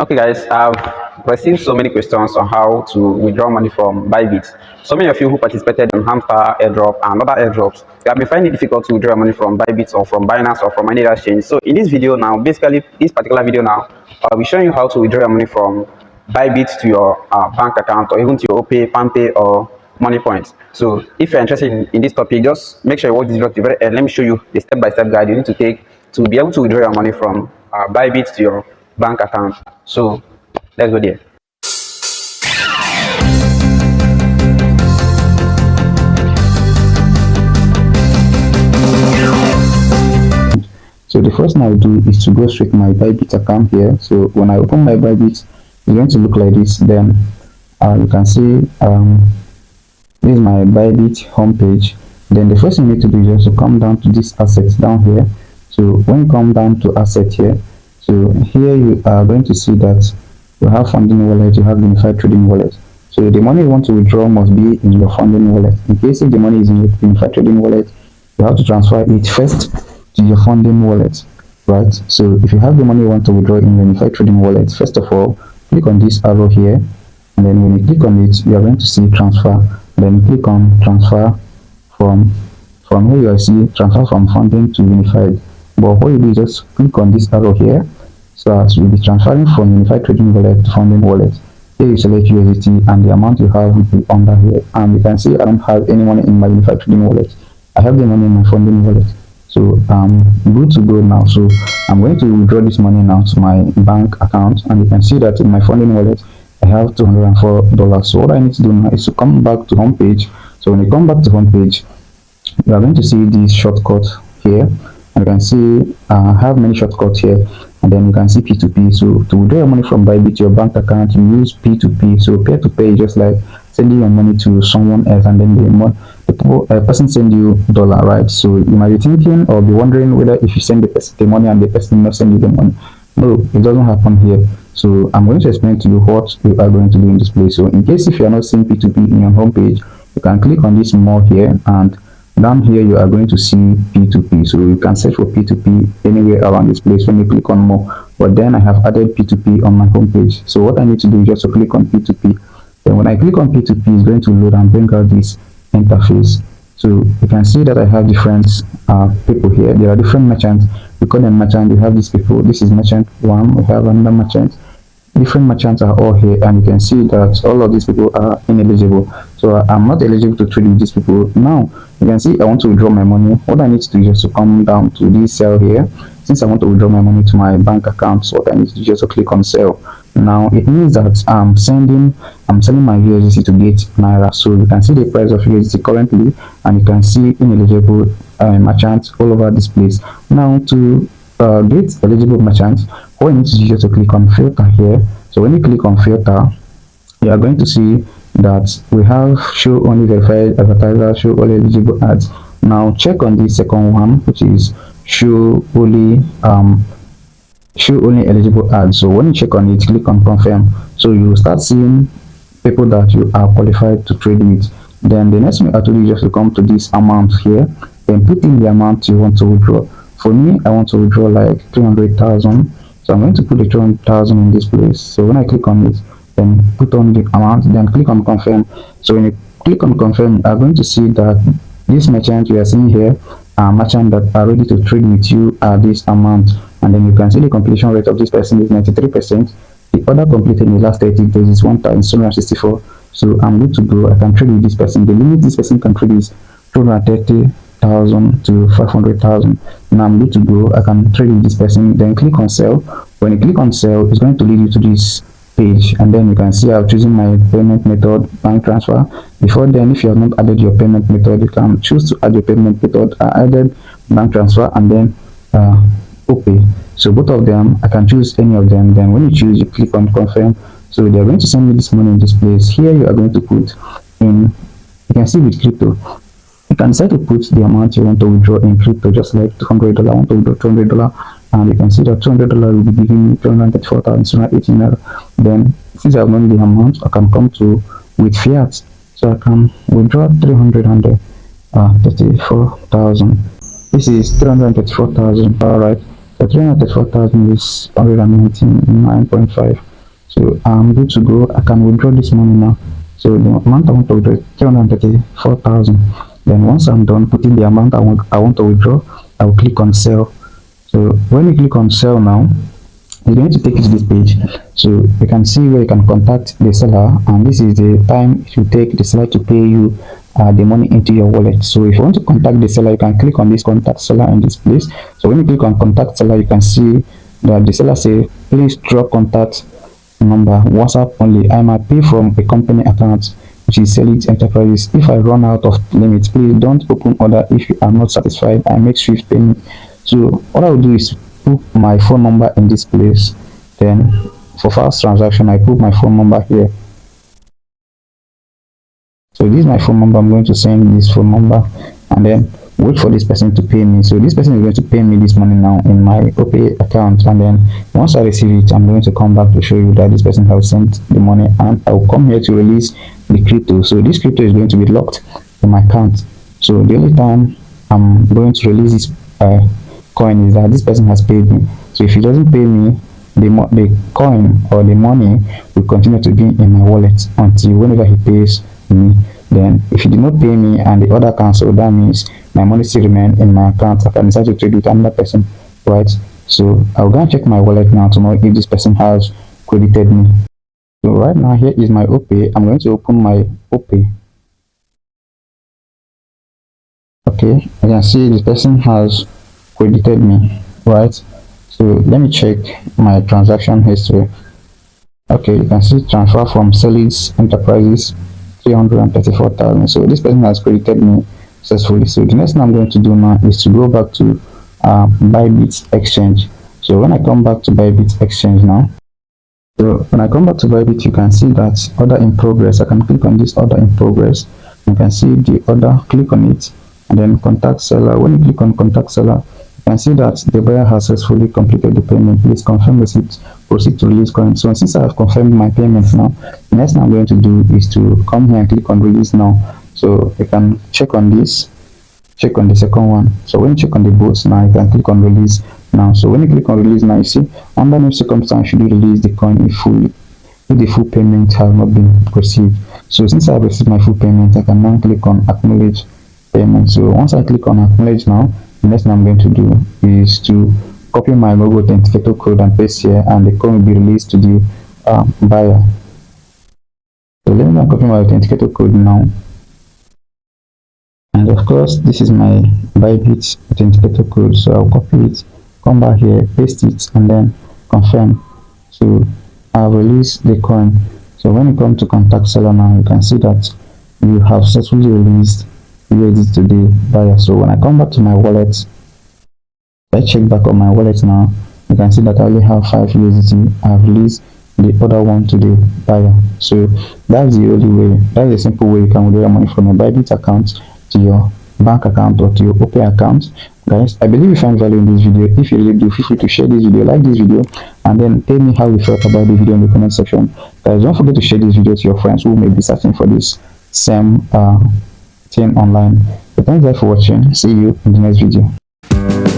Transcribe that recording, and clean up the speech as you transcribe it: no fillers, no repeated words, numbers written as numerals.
Okay, guys, I've received so many questions on how to withdraw money from Bybit. So many of you who participated in Hamster airdrop and other airdrops, you have been finding it difficult to withdraw money from Bybit or from Binance or from any other exchange. So in this video now, basically this particular video now, I'll be showing you how to withdraw your money from Bybit to your bank account or even to your OPay, PanPay or Money Points. So if you're interested in this topic, just make sure you watch this video to the very end. Let me show you the step-by-step guide you need to take to be able to withdraw your money from Bybit to your bank account. So let's go there. So the first thing I'll do is to go straight to my Bybit account here. So when I open my Bybit, it's going to look like this. Then you can see this is my Bybit homepage. Then the first thing you need to do is just to come down to this assets down here. So when you come down to asset here, so here you are going to see that you have funding wallet, you have unified trading wallet. So the money you want to withdraw must be in your funding wallet. In case if the money is in your unified trading wallet, you have to transfer it first to your funding wallet, right? So if you have the money you want to withdraw in your unified trading wallet, first of all, click on this arrow here, and then when you click on it, you are going to see transfer. Then click on transfer from here. You will see transfer from funding to unified. But what you do is just click on this arrow here, so as you'll be transferring from unified trading wallet to funding wallet. Here you select USDT and the amount you have will be under here. And you can see I don't have any money in my unified trading wallet. I have the money in my funding wallet. So I'm good to go now. So I'm going to withdraw this money now to my bank account, and you can see that in my funding wallet I have $204. So what I need to do now is to come back to home page. So when you come back to home page, you are going to see this shortcut here, and you can see I have many shortcuts here, and then you can see P2P. So to withdraw your money from Bybit to your bank account, you use P2P. So peer to pay is just like sending your money to someone else, and then the person send you dollar, right? So you might be thinking or be wondering whether if you send the person the money and the person not send you the money. No, it doesn't happen here. So I'm going to explain to you what you are going to do in this place. So in case if you are not seeing P2P in your home page, you can click on this more here, and down here you are going to see P2P. So you can search for P2P anywhere around this place when you click on more. But then I have added P2P on my home page. So what I need to do is just to click on P2P. Then when I click on P2P, it's going to load and bring out this interface. So you can see that I have different people here. There are different merchants. We call them merchant. We have these people. This is merchant 1. We have another merchant. Different merchants are all here, and you can see that all of these people are ineligible. So I'm not eligible to trade with these people. Now you can see I want to withdraw my money. What I need to do is just to come down to this cell here. Since I want to withdraw my money to my bank account, so what I need to do is just to click on sell. Now it means that I'm selling my USDT to get Naira. So you can see the price of USDT currently, and you can see ineligible merchants all over this place. Now to get eligible merchants, what you need to do is just to click on filter here. So when you click on filter, you are going to see that we have show only verified advertisers, show only eligible ads. Now check on the second one, which is show only eligible ads. So when you check on it, click on confirm. So you will start seeing people that you are qualified to trade with. Then the next thing you have to do is just to come to this amount here, then put in the amount you want to withdraw. For me, I want to withdraw like 300,000. So I'm going to put the 200,000 in this place. So when I click on it, then put on the amount, then click on confirm. So when you click on confirm, you are going to see that this merchant you are seeing here are merchants that are ready to trade with you at this amount. And then you can see the completion rate of this person is 93%. The order completed in the last 30 days is 1,764. So I'm good to go. I can trade with this person. The limit this person can trade is 230,000 to 500,000. Now I'm good to go. I can trade with this person. Then click on sell. When you click on sell, it's going to lead you to this page, and then you can see I've chosen my payment method, bank transfer. Before then, if you have not added your payment method, you can choose to add your payment method. I added bank transfer and then OPay. So both of them, I can choose any of them. Then when you choose, you click on confirm. So they are going to send me this money in this place. Here you are going to put in, you can see with crypto, you can decide to put the amount you want to withdraw in crypto, just like $200. I want to withdraw $200, and you can see that $200 will be giving me 234,718. Then since I have known the amount, I can come to with fiat. So I can withdraw 334,000. This is 334,000. All right. So 334,000 is 199.5. So I'm good to go. I can withdraw this money now. So the amount I want to withdraw is 334,000. Then once I'm done putting the amount I want to withdraw, I will click on sell. So when you click on sell now, you're going to take you to this page. So you can see where you can contact the seller, and this is the time it will take the seller to pay you the money into your wallet. So if you want to contact the seller, you can click on this contact seller in this place. So when you click on contact seller, you can see that the seller say please drop contact number WhatsApp only. I might pay from a company account, which is Select Enterprises. If I run out of limits, please don't open order if you are not satisfied. I make swift payment. So what I will do is put my phone number in this place. Then for fast transaction, I put my phone number here. So this is my phone number. I'm going to send this phone number and then wait for this person to pay me. So this person is going to pay me this money now in my OPay account, and then once I receive it, I'm going to come back to show you that this person has sent the money, and I will come here to release the crypto. So this crypto is going to be locked in my account. So the only time I'm going to release this coin is that this person has paid me. So if he doesn't pay me, the coin or the money will continue to be in my wallet until whenever he pays me. Then if he did not pay me and the order cancel, that means my money still remain in my account. I can decide to trade with another person, right? So I'll go and check my wallet now to know if this person has credited me. So right now here is my OPay. I'm going to open my OPay. Okay, I can see this person has credited me, right? So let me check my transaction history. Okay, you can see transfer from Select Enterprises 334,000. So this person has credited me successfully. So the next thing I'm going to do now is to go back to Bybit exchange. So when I come back to Bybit exchange now, so when I come back to Bybit, you can see that order in progress. I can click on this order in progress. You can see the order, click on it, and then contact seller. When you click on contact seller, you can see that the buyer has successfully completed the payment. Please confirm receipt, proceed to release coin. So since I have confirmed my payment now, the next thing I'm going to do is to come here and click on release now. So you can check on this, check on the second one. So when you check on the both now, you can click on release now. So when you click on release now, you see under no circumstance should you release the coin if the full payment has not been received. So since I have received my full payment, I can now click on acknowledge payment. So once I click on acknowledge now, the next thing I'm going to do is to copy my Google Authenticator code and paste here, and the code will be released to the buyer. So let me copy my Authenticator code now, and of course this is my Bybit Authenticator code. So I'll copy it, come back here, paste it, and then confirm. So I'll release the coin. So when you come to contact seller now, you can see that you have successfully released USD to the buyer. So when I come back to my wallet, I check back on my wallet now, you can see that I only have 5 USD. I have released the other one to the buyer. So that's the only way, that's a simple way you can withdraw money from your Bybit account to your bank account or to your OPay account. Guys, I believe you find value in this video. If you really do, feel free to share this video, like this video, and then tell me how you felt about the video in the comment section. Guys, don't forget to share this video to your friends who may be searching for this same thing online. So thanks guys for watching. See you in the next video.